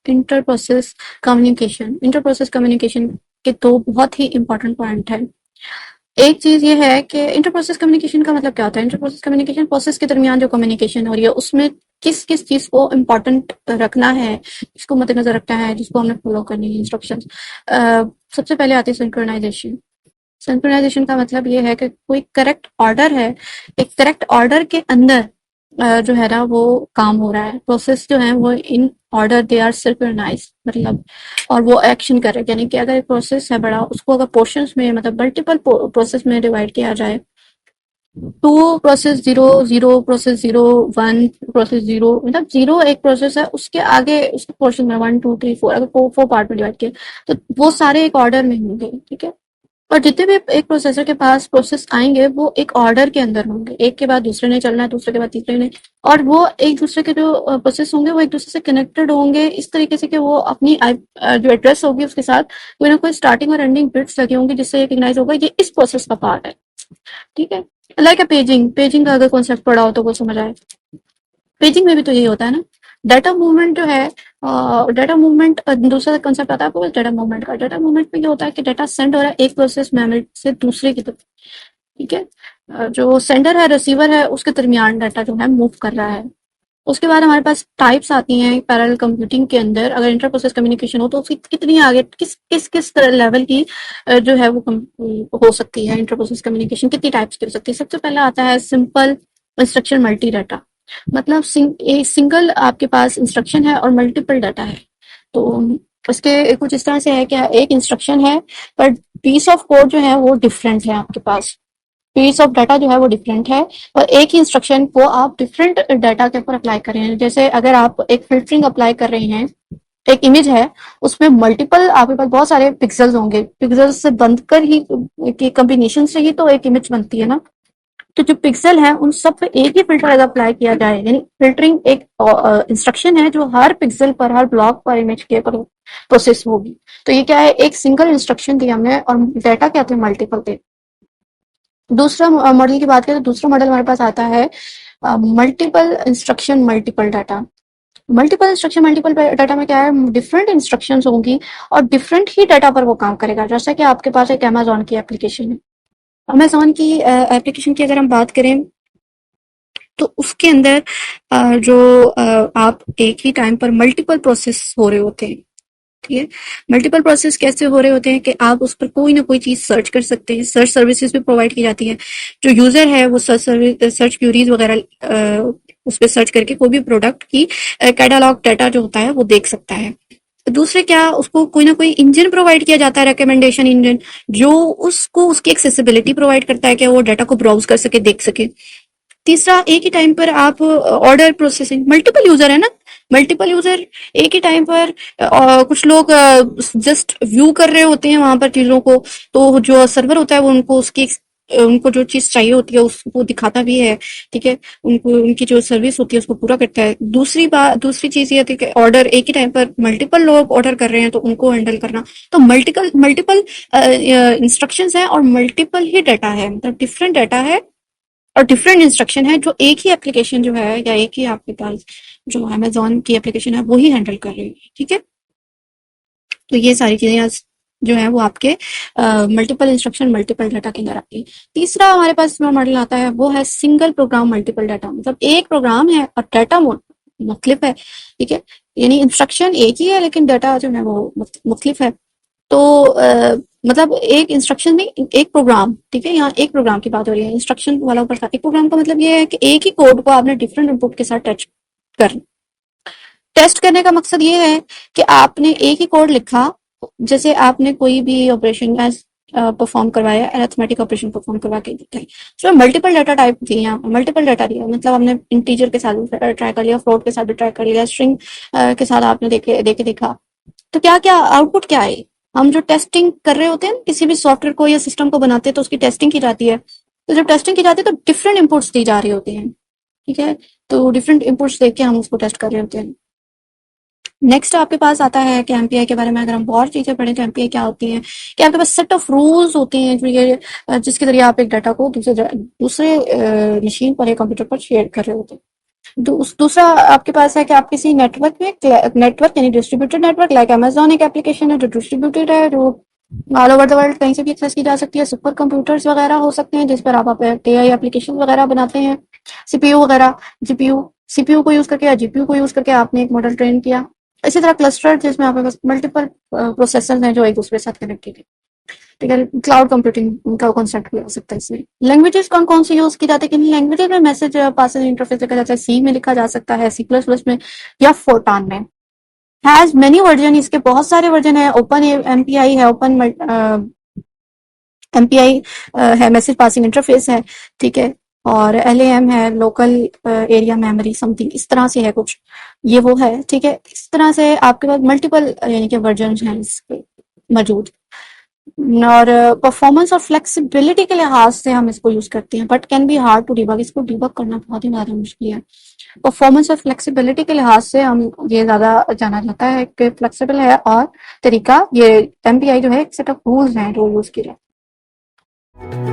Inter process communication. Inter process communication के दो बहुत ही इंपॉर्टेंट पॉइंट है। एक चीज ये है कि इंटर प्रोसेस कम्युनिकेशन का मतलब क्या होता है। इंटर प्रोसेस कम्युनिकेशन प्रोसेस के दरमियान जो कम्युनिकेशन हो रही है उसमें किस किस चीज को इम्पोर्टेंट रखना है, इसको मद्देनजर रखना है, जिसको हमने फॉलो करनी है इंस्ट्रक्शंस। सबसे पहले आती है सिंक्रोनाइजेशन। सिंक्रोनाइजेशन का मतलब ये है कि कोई करेक्ट ऑर्डर है, एक करेक्ट ऑर्डर के अंदर जो है ना वो काम हो रहा है, प्रोसेस जो है वो in order they are synchronize, मतलब और वो एक्शन कर रहे हैं। यानी कि अगर एक प्रोसेस है बड़ा, उसको अगर पोर्शंस में मतलब मल्टीपल प्रोसेस में डिवाइड किया जाए, two process zero, zero process zero, one process zero, मतलब जीरो एक प्रोसेस है, उसके आगे उसके पोर्शन में वन टू थ्री फोर, अगर फोर पार्ट में डिवाइड किया तो वो सारे एक ऑर्डर में होंगे, ठीक है। और जितने भी एक प्रोसेसर के पास प्रोसेस आएंगे वो एक ऑर्डर के अंदर होंगे, एक के बाद दूसरे ने चलना है, दूसरे के बाद तीसरे ने, और वो एक दूसरे के जो प्रोसेस होंगे वो एक दूसरे से कनेक्टेड होंगे इस तरीके से कि वो अपनी जो एड्रेस होगी उसके साथ कोई ना कोई स्टार्टिंग और एंडिंग बिट्स लगे होंगे जिससे रिकग्नाइज होगा ये इस प्रोसेस का पार्ट है, ठीक है। लाइक पेजिंग, पेजिंग का अगर कॉन्सेप्ट पढ़ा हो तो वो समझ आए। पेजिंग में भी तो यही होता है ना, डाटा मूवमेंट जो है, डाटा मूवमेंट दूसरा कंसेप्ट आता है आपको डाटा मूवमेंट का। डाटा मूवमेंट में ये होता है कि डाटा सेंड हो रहा है एक प्रोसेस मेमोरी से दूसरे की तरफ, ठीक है। जो सेंडर है रिसीवर है उसके दरमियान डाटा जो है मूव कर रहा है। उसके बाद हमारे पास टाइप्स आती हैं पैरेलल कंप्यूटिंग के अंदर। अगर इंटर प्रोसेस कम्युनिकेशन हो तो उसकी कितनी आगे किस किस किस लेवल की जो है वो हो सकती है इंटर प्रोसेस कम्युनिकेशन, कितनी टाइप्स की हो सकती है। सबसे पहला आता है सिंपल इंस्ट्रक्शन मल्टी डाटा, मतलब सिंगल आपके पास इंस्ट्रक्शन है और मल्टीपल डाटा है। तो इसके कुछ इस तरह से है कि एक इंस्ट्रक्शन है पर पीस ऑफ कोड जो है वो डिफरेंट है, आपके पास पीस ऑफ डाटा जो है वो डिफरेंट है, और एक ही इंस्ट्रक्शन को आप डिफरेंट डाटा के ऊपर अप्लाई कर रहे हैं। जैसे अगर आप एक फिल्टरिंग अप्लाई कर रहे हैं, एक इमेज है उसमें मल्टीपल आपके पास बहुत सारे पिक्सल्स होंगे, पिक्सल्स से बनकर ही के कॉम्बिनेशन से ही तो एक इमेज बनती है ना। तो जो पिक्सल है उन सब पे एक ही फिल्टर अगर अप्लाई किया जाए, यानी फिल्टरिंग एक इंस्ट्रक्शन है जो हर पिक्सल पर हर ब्लॉक पर इमेज के पर प्रोसेस होगी। तो ये क्या है, एक सिंगल इंस्ट्रक्शन दी हमने और डाटा क्या थे, मल्टीपल थे। दूसरा मॉडल की बात करें तो दूसरा मॉडल हमारे पास आता है multiple instruction multiple data. Multiple instruction multiple data में क्या है, डिफरेंट इंस्ट्रक्शंस होंगी और डिफरेंट ही डाटा पर वो काम करेगा। जैसा कि आपके पास एक अमेजोन की एप्लीकेशन है, अमेजोन की एप्लीकेशन की अगर हम बात करें तो उसके अंदर जो आप एक ही टाइम पर मल्टीपल प्रोसेस हो रहे होते हैं, ठीक है। मल्टीपल प्रोसेस कैसे हो रहे होते हैं कि आप उस पर कोई ना कोई चीज सर्च कर सकते हैं, सर्च सर्विसेज भी प्रोवाइड की जाती है। जो यूजर है वो सर्च क्यूरीज वगैरह उस पर सर्च करके कोई भी प्रोडक्ट की कैटालॉग डाटा जो होता है वो देख सकता है। दूसरे क्या, उसको कोई ना कोई इंजन प्रोवाइड किया जाता है, रिकमेंडेशन इंजन, जो उसको उसकी एक्सेसिबिलिटी प्रोवाइड करता है कि वो डाटा को ब्राउज कर सके, देख सके। तीसरा, एक ही टाइम पर आप ऑर्डर प्रोसेसिंग, मल्टीपल यूजर है ना, मल्टीपल यूजर एक ही टाइम पर कुछ लोग जस्ट व्यू कर रहे होते हैं वहां पर चीजों को, तो जो सर्वर होता है वो उनको उसकी उनको जो चीज चाहिए होती है उसको दिखाता भी है, ठीक है। उनको उनकी जो सर्विस होती है उसको पूरा करता है। दूसरी चीज ये होती है कि ऑर्डर एक ही टाइम पर मल्टीपल लोग ऑर्डर कर रहे हैं तो उनको हैंडल करना। तो मल्टीपल मल्टीपल इंस्ट्रक्शंस है और मल्टीपल ही डाटा है, मतलब डिफरेंट डाटा है और डिफरेंट इंस्ट्रक्शन है जो एक ही एप्लीकेशन जो है या एक ही आपके पास जो अमेजोन की एप्लीकेशन है वो ही हैंडल कर रही है, ठीक है। तो ये सारी चीजें जो है वो आपके मल्टीपल इंस्ट्रक्शन मल्टीपल डाटा के अंदर आती है। तीसरा हमारे पास जो मॉडल आता है वो है सिंगल प्रोग्राम मल्टीपल डाटा, मतलब एक प्रोग्राम है और डाटा मुख्तलिफ है, ठीक है। यानी इंस्ट्रक्शन एक ही है लेकिन डाटा जो है वो मुख्तलिफ है। तो मतलब एक इंस्ट्रक्शन में एक प्रोग्राम, ठीक है, यहाँ एक प्रोग्राम की बात हो रही है, इंस्ट्रक्शन वाला ऊपर था। एक प्रोग्राम का मतलब ये है कि एक ही कोड को आपने डिफरेंट इनपुट के साथ कर टेस्ट करने का मकसद ये है कि आपने एक ही कोड लिखा, जैसे आपने कोई भी ऑपरेशन परफॉर्म करवाया, अरिथमेटिक ऑपरेशन परफॉर्म करवा के दिखाई, उसमें मल्टीपल डाटा टाइप दिए, यहाँ मल्टीपल डाटा दिया, मतलब आपने इंटीजर के साथ भी ट्राई कर लिया, फ्लोट के साथ भी ट्राई कर लिया, स्ट्रिंग के साथ आपने देखा। तो क्या क्या आउटपुट क्या है, हम जो टेस्टिंग कर रहे होते हैं किसी भी सॉफ्टवेयर को या सिस्टम को बनाते हैं तो उसकी टेस्टिंग की जाती है। तो जब टेस्टिंग की जाती है तो डिफरेंट इनपुट्स दी जा रहे होते हैं, ठीक है। तो डिफरेंट इनपुट्स देख के हम उसको टेस्ट कर रहे होते हैं। नेक्स्ट आपके पास आता है कि एमपीआई के बारे में अगर हम और चीजें पढ़ें तो एमपीआई क्या होती है कि आपके पास सेट ऑफ रूल्स होते हैं जिसके जरिए आप एक डाटा को दूसरे मशीन पर या कंप्यूटर पर शेयर कर रहे होते हैं। दूसरा आपके पास है कि आप किसी नेटवर्क में, नेटवर्क यानी डिस्ट्रीब्यूटेड नेटवर्क, लाइक अमेजोन एक एप्लीकेशन है जो डिस्ट्रीब्यूटेड है, जो ऑल ओवर द वर्ल्ड कहीं से भी एक्सेस की जा सकती है। सुपर कंप्यूटर्स वगैरह हो सकते हैं जिस पर आप एआई एप्लीकेशन वगैरह बनाते हैं, सीपीयू वगैरह, जीपीयू, सीपीयू को यूज करके या जीपीयू को यूज करके आपने एक मॉडल ट्रेन किया। इसी तरह क्लस्टर जिसमें आपके पास मल्टीपल प्रोसेसर हैं जो एक दूसरे के साथ कनेक्टेड है। ठीक है, क्लाउड कंप्यूटिंग का कॉन्सेप्ट भी हो सकता है इसमें। लैंग्वेजेस कौन कौन सी यूज की जाती है, किन लैंग्वेजेस में मैसेज पासिंग इंटरफेस लिखा जाता है? सी में लिखा जा सकता है, सी प्लस प्लस में, या फोर्टान में। हैज मेनी वर्जन, इसके बहुत सारे वर्जन है। ओपन एमपीआई है, ओपन एमपीआई है, मैसेज पासिंग इंटरफेस है, ठीक है। और एलएएम है, लोकल एरिया मेमोरी समथिंग, इस तरह से है कुछ, ये वो है, ठीक है। इस तरह से आपके पास मल्टीपल यानी कि वर्जन हैं इसके मौजूद। और परफॉर्मेंस और फ्लेक्सिबिलिटी के लिहाज से हम इसको यूज करते हैं, but can be hard to debug, इसको डिबग करना बहुत ही ज्यादा मुश्किल है। परफॉर्मेंस और फ्लेक्सिबिलिटी के लिहाज से हम ये ज्यादा जाना जाता है कि फ्लेक्सिबल है, और तरीका ये एमपीआई जो है एक सेट ऑफ रूल्स हैं जो यूज किए जाते हैं।